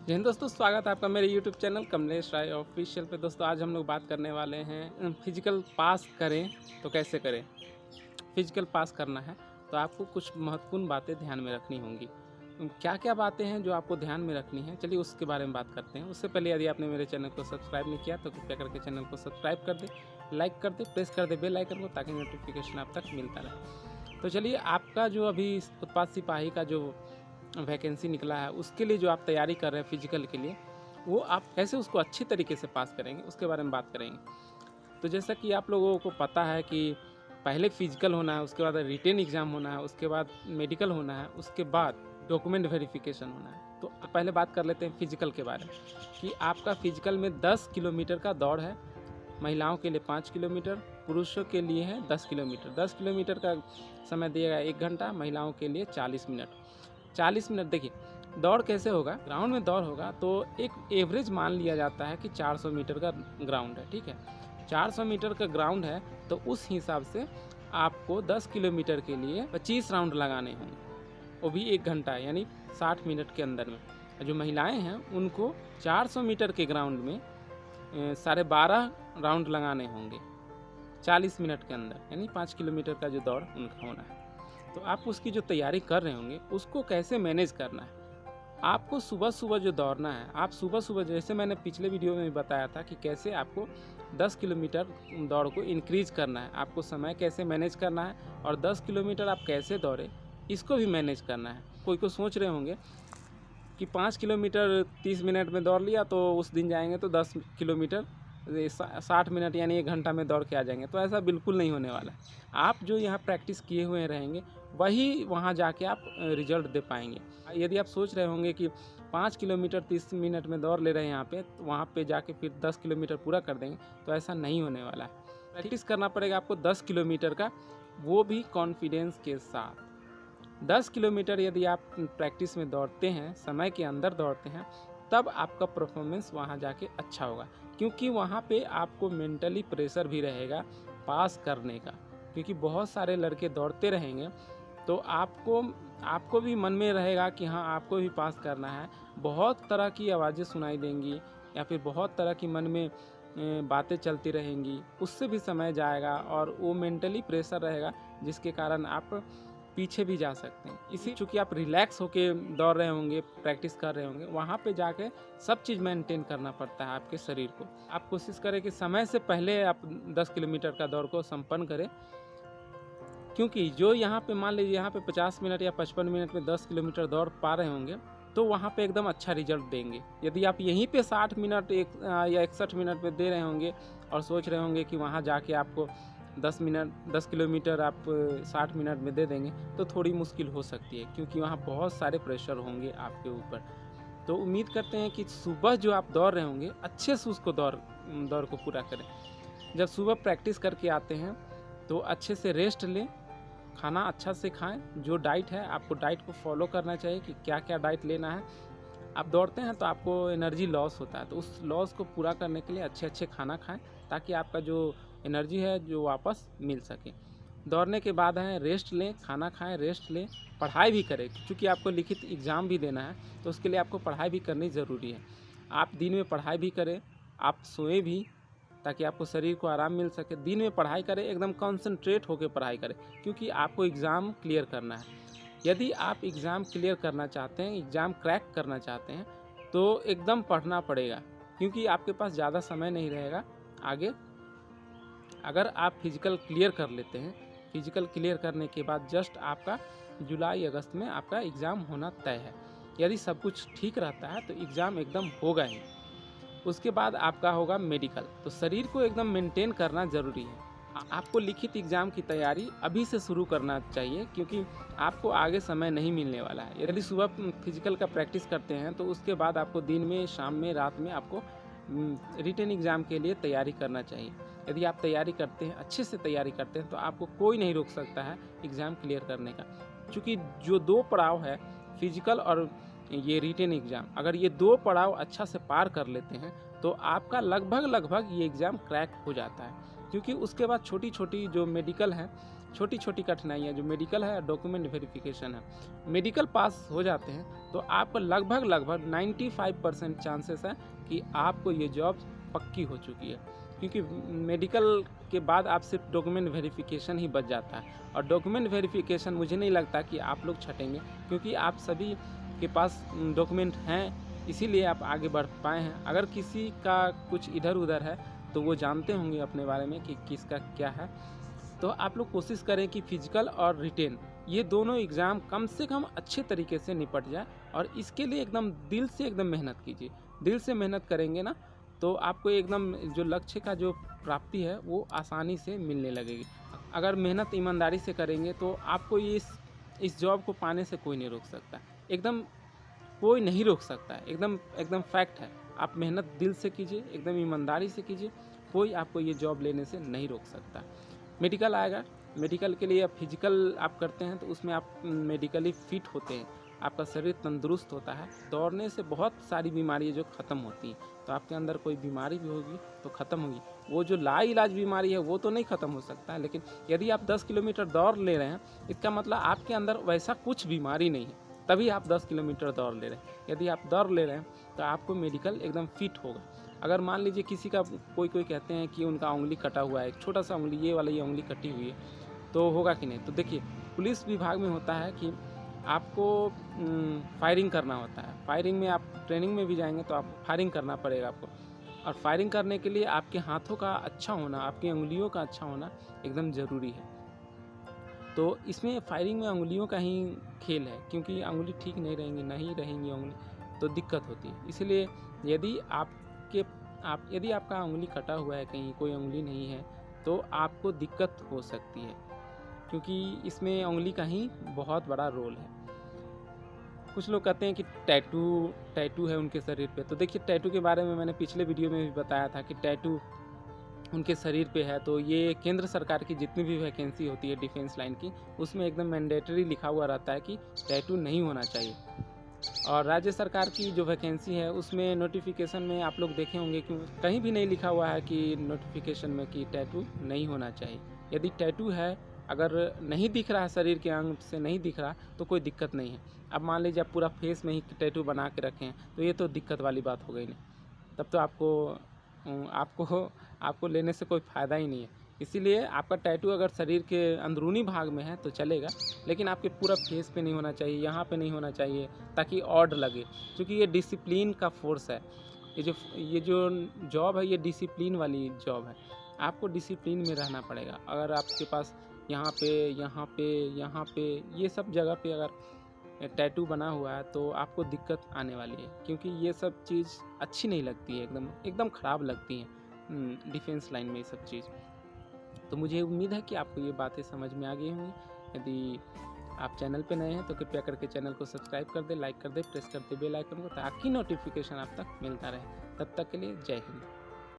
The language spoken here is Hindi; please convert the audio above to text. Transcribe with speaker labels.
Speaker 1: जय हिंद दोस्तों, स्वागत है आपका मेरे YouTube चैनल कमलेश राय ऑफिशियल पे। दोस्तों आज हम लोग बात करने वाले हैं फिजिकल पास करें तो कैसे करें। फिजिकल पास करना है तो आपको कुछ महत्वपूर्ण बातें ध्यान में रखनी होंगी। क्या क्या बातें हैं जो आपको ध्यान में रखनी है, चलिए उसके बारे में बात करते हैं। उससे पहले यदि आपने मेरे चैनल को सब्सक्राइब नहीं किया तो कृपया करके चैनल को सब्सक्राइब कर दे, लाइक कर दे, प्रेस कर दे बेल आइकन को, ताकि नोटिफिकेशन आप तक मिलता रहे। तो चलिए, आपका जो अभी उत्पाद सिपाही का जो वैकेंसी निकला है उसके लिए जो आप तैयारी कर रहे हैं फिजिकल के लिए, वो आप कैसे उसको अच्छी तरीके से पास करेंगे उसके बारे में बात करेंगे। तो जैसा कि आप लोगों को पता है कि पहले फिजिकल होना है, उसके बाद रिटेन एग्ज़ाम होना है, उसके बाद मेडिकल होना है, उसके बाद डॉक्यूमेंट वेरिफिकेशन होना है। तो पहले बात कर लेते हैं फिजिकल के बारे में कि आपका फिजिकल में 10 किलोमीटर का दौड़ है। महिलाओं के लिए 5 किलोमीटर, पुरुषों के लिए है 10 किलोमीटर। 10 किलोमीटर का समय दिएगा 1 घंटा, महिलाओं के लिए 40 मिनट। 40 मिनट देखिए, दौड़ कैसे होगा, ग्राउंड में दौड़ होगा तो एक एवरेज मान लिया जाता है कि 400 मीटर का ग्राउंड है, ठीक है। 400 मीटर का ग्राउंड है तो उस हिसाब से आपको 10 किलोमीटर के लिए 25 राउंड लगाने होंगे, वो भी 1 घंटा यानी 60 मिनट के अंदर में। जो महिलाएं हैं उनको 400 मीटर के ग्राउंड में 12.5 राउंड लगाने होंगे 40 मिनट के अंदर, यानी 5 किलोमीटर का जो दौड़ उनका होना है। तो आप उसकी जो तैयारी कर रहे होंगे उसको कैसे मैनेज करना है। आपको सुबह सुबह जो दौड़ना है, आप सुबह सुबह, जैसे मैंने पिछले वीडियो में बताया था कि कैसे आपको 10 किलोमीटर दौड़ को इंक्रीज करना है, आपको समय कैसे मैनेज करना है और 10 किलोमीटर आप कैसे दौड़े इसको भी मैनेज करना है। कोई को सोच रहे होंगे कि 5 किलोमीटर 30 मिनट में दौड़ लिया तो उस दिन जाएंगे तो 10 किलोमीटर 60 मिनट यानी 1 घंटा में दौड़ के आ जाएंगे। तो ऐसा बिल्कुल नहीं होने वाला है। आप जो यहाँ प्रैक्टिस किए हुए रहेंगे वही वहाँ जाके आप रिजल्ट दे पाएंगे। यदि आप सोच रहे होंगे कि 5 किलोमीटर 30 मिनट में दौड़ ले रहे हैं यहाँ पे, तो वहाँ पे जाके फिर 10 किलोमीटर पूरा कर देंगे, तो ऐसा नहीं होने वाला है। प्रैक्टिस करना पड़ेगा आपको 10 किलोमीटर का, वो भी कॉन्फिडेंस के साथ। 10 किलोमीटर यदि आप प्रैक्टिस में दौड़ते हैं, समय के अंदर दौड़ते हैं, तब आपका परफॉर्मेंस वहाँ जाके अच्छा होगा, क्योंकि वहाँ पे आपको मेंटली प्रेशर भी रहेगा पास करने का। क्योंकि बहुत सारे लड़के दौड़ते रहेंगे तो आपको भी मन में रहेगा कि हाँ, आपको भी पास करना है। बहुत तरह की आवाज़ें सुनाई देंगी या फिर बहुत तरह की मन में बातें चलती रहेंगी, उससे भी समय जाएगा और वो मेंटली प्रेशर रहेगा, जिसके कारण आप पीछे भी जा सकते हैं। इसी चूँकि आप रिलैक्स होके दौड़ रहे होंगे, प्रैक्टिस कर रहे होंगे, वहाँ पे जाके सब चीज़ मेंटेन करना पड़ता है आपके शरीर को। आप कोशिश करें कि समय से पहले आप 10 किलोमीटर का दौड़ को संपन्न करें, क्योंकि जो यहाँ पे मान लीजिए यहाँ पे 50 मिनट या 55 मिनट में 10 किलोमीटर दौड़ पा रहे होंगे तो वहाँ पे एकदम अच्छा रिजल्ट देंगे। यदि आप यहीं पे 60 मिनट या 61 मिनट में दे रहे होंगे और सोच रहे होंगे कि वहाँ जाके आपको 10 किलोमीटर आप 60 मिनट में दे देंगे, तो थोड़ी मुश्किल हो सकती है, क्योंकि वहाँ बहुत सारे प्रेशर होंगे आपके ऊपर। तो उम्मीद करते हैं कि सुबह जो आप दौड़ रहे होंगे अच्छे से उसको दौड़ को पूरा करें। जब सुबह प्रैक्टिस करके आते हैं तो अच्छे से रेस्ट लें, खाना अच्छा से खाएं। जो डाइट है आपको डाइट को फॉलो करना चाहिए कि क्या क्या डाइट लेना है। आप दौड़ते हैं तो आपको एनर्जी लॉस होता है, तो उस लॉस को पूरा करने के लिए अच्छे अच्छे खाना खाएं, ताकि आपका जो एनर्जी है जो वापस मिल सके। दौड़ने के बाद है रेस्ट लें, खाना खाएं, रेस्ट लें, पढ़ाई भी करें, क्योंकि आपको लिखित एग्ज़ाम भी देना है, तो उसके लिए आपको पढ़ाई भी करनी ज़रूरी है। आप दिन में पढ़ाई भी करें, आप सोएं भी, ताकि आपको शरीर को आराम मिल सके। दिन में पढ़ाई करें, एकदम कॉन्सेंट्रेट होकर पढ़ाई करें, क्योंकि आपको एग्ज़ाम क्लियर करना है। यदि आप एग्ज़ाम क्लियर करना चाहते हैं, एग्ज़ाम क्रैक करना चाहते हैं, तो एकदम पढ़ना पड़ेगा, क्योंकि आपके पास ज़्यादा समय नहीं रहेगा आगे। अगर आप फिजिकल क्लियर कर लेते हैं, फिजिकल क्लियर करने के बाद जस्ट आपका जुलाई अगस्त में आपका एग्ज़ाम होना तय है। यदि सब कुछ ठीक रहता है तो एग्ज़ाम एकदम होगा ही। उसके बाद आपका होगा मेडिकल। तो शरीर को एकदम मेंटेन करना ज़रूरी है। आपको लिखित एग्ज़ाम की तैयारी अभी से शुरू करना चाहिए, क्योंकि आपको आगे समय नहीं मिलने वाला है। यदि सुबह फिजिकल का प्रैक्टिस करते हैं तो उसके बाद आपको दिन में, शाम में, रात में आपको रिटन एग्ज़ाम के लिए तैयारी करना चाहिए। यदि आप तैयारी करते हैं, अच्छे से तैयारी करते हैं, तो आपको कोई नहीं रोक सकता है एग्ज़ाम क्लियर करने का। क्योंकि जो 2 पड़ाव है, फिजिकल और ये रिटन एग्ज़ाम, अगर ये 2 पड़ाव अच्छा से पार कर लेते हैं तो आपका लगभग ये एग्ज़ाम क्रैक हो जाता है। क्योंकि उसके बाद छोटी छोटी जो मेडिकल हैं छोटी छोटी कठिनाइयाँ जो मेडिकल है, डॉक्यूमेंट वेरिफिकेशन है, मेडिकल पास हो जाते हैं तो आपका लगभग 95% चांसेस है कि आपको ये जॉब पक्की हो चुकी है। क्योंकि मेडिकल के बाद आप सिर्फ डॉक्यूमेंट वेरिफिकेशन ही बच जाता है, और डॉक्यूमेंट वेरिफिकेशन मुझे नहीं लगता कि आप लोग छटेंगे, क्योंकि आप सभी के पास डॉक्यूमेंट हैं, इसीलिए आप आगे बढ़ पाए हैं। अगर किसी का कुछ इधर उधर है तो वो जानते होंगे अपने बारे में कि किसका क्या है। तो आप लोग कोशिश करें कि फिजिकल और रिटेन ये दोनों एग्ज़ाम कम से कम अच्छे तरीके से निपट जाए, और इसके लिए एकदम दिल से एकदम मेहनत कीजिए। दिल से मेहनत करेंगे ना तो आपको एकदम जो लक्ष्य का जो प्राप्ति है वो आसानी से मिलने लगेगी। अगर मेहनत ईमानदारी से करेंगे तो आपको इस जॉब को पाने से कोई नहीं रोक सकता, एकदम कोई नहीं रोक सकता है, एकदम फैक्ट है। आप मेहनत दिल से कीजिए, एकदम ईमानदारी से कीजिए, कोई आपको ये जॉब लेने से नहीं रोक सकता। मेडिकल आएगा, मेडिकल के लिए फिजिकल आप करते हैं तो उसमें आप मेडिकली फिट होते हैं, आपका शरीर तंदुरुस्त होता है। दौड़ने से बहुत सारी बीमारियाँ जो ख़त्म होती हैं, तो आपके अंदर कोई बीमारी भी होगी तो ख़त्म होगी। वो जो लाइलाज बीमारी है वो तो नहीं ख़त्म हो सकता है, लेकिन यदि आप 10 किलोमीटर दौड़ ले रहे हैं, इसका मतलब आपके अंदर वैसा कुछ बीमारी नहीं है, तभी आप 10 किलोमीटर दौड़ ले रहे हैं। यदि आप दौड़ ले रहे हैं तो आपको मेडिकल एकदम फिट होगा। अगर मान लीजिए किसी का कोई कहते हैं कि उनका उंगली कटा हुआ है, एक छोटा सा उंगली, ये वाला ये उंगली कटी हुई है, तो होगा कि नहीं। तो देखिए पुलिस विभाग में होता है कि आपको फायरिंग करना होता है। फायरिंग में आप ट्रेनिंग में भी जाएंगे तो आपको फायरिंग करना पड़ेगा आपको, और फायरिंग करने के लिए आपके हाथों का अच्छा होना, आपकी उंगलियों का अच्छा होना एकदम ज़रूरी है। तो इसमें फायरिंग में उंगलियों का ही खेल है, क्योंकि उंगली ठीक नहीं रहेंगी उंगली तो दिक्कत होती है। इसलिए यदि यदि आपका उंगली कटा हुआ है, कहीं कोई उंगली नहीं है, तो आपको दिक्कत हो सकती है, क्योंकि इसमें उंगली का ही बहुत बड़ा रोल है। कुछ लोग कहते हैं कि टैटू है उनके शरीर पे। तो देखिए टैटू के बारे में मैंने पिछले वीडियो में भी बताया था कि टैटू उनके शरीर पे है, तो ये केंद्र सरकार की जितनी भी वैकेंसी होती है डिफेंस लाइन की, उसमें एकदम मैंडेटरी लिखा हुआ रहता है कि टैटू नहीं होना चाहिए। और राज्य सरकार की जो वैकेंसी है उसमें नोटिफिकेशन में आप लोग देखे होंगे कि कहीं भी नहीं लिखा हुआ है कि नोटिफिकेशन में कि टैटू नहीं होना चाहिए। यदि टैटू है, अगर नहीं दिख रहा है, शरीर के अंग से नहीं दिख रहा, तो कोई दिक्कत नहीं है। अब मान लीजिए आप पूरा फेस में ही टैटू बना के रखें तो ये तो दिक्कत वाली बात हो गई नहीं, तब तो आपको लेने से कोई फ़ायदा ही नहीं है। इसीलिए आपका टैटू अगर शरीर के अंदरूनी भाग में है तो चलेगा, लेकिन आपके पूरा फेस पे नहीं होना चाहिए, यहाँ पे नहीं होना चाहिए, ताकि ऑड लगे। क्योंकि ये डिसिप्लिन का फोर्स है, ये जो जॉब है ये डिसिप्लिन वाली जॉब है। आपको डिसिप्लिन में रहना पड़ेगा। अगर आपके पास यहाँ पे ये सब जगह पे अगर टैटू बना हुआ है तो आपको दिक्कत आने वाली है, क्योंकि ये सब चीज़ अच्छी नहीं लगती है, एकदम ख़राब लगती हैं डिफेंस लाइन में ये सब चीज़। तो मुझे उम्मीद है कि आपको ये बातें समझ में आ गई होंगी। यदि आप चैनल पे नए हैं तो कृपया करके चैनल को सब्सक्राइब कर दें, लाइक कर दें, प्रेस कर दें बेल आइकन को, ताकि नोटिफिकेशन आप तक मिलता रहे। तब तक के लिए जय हिंद।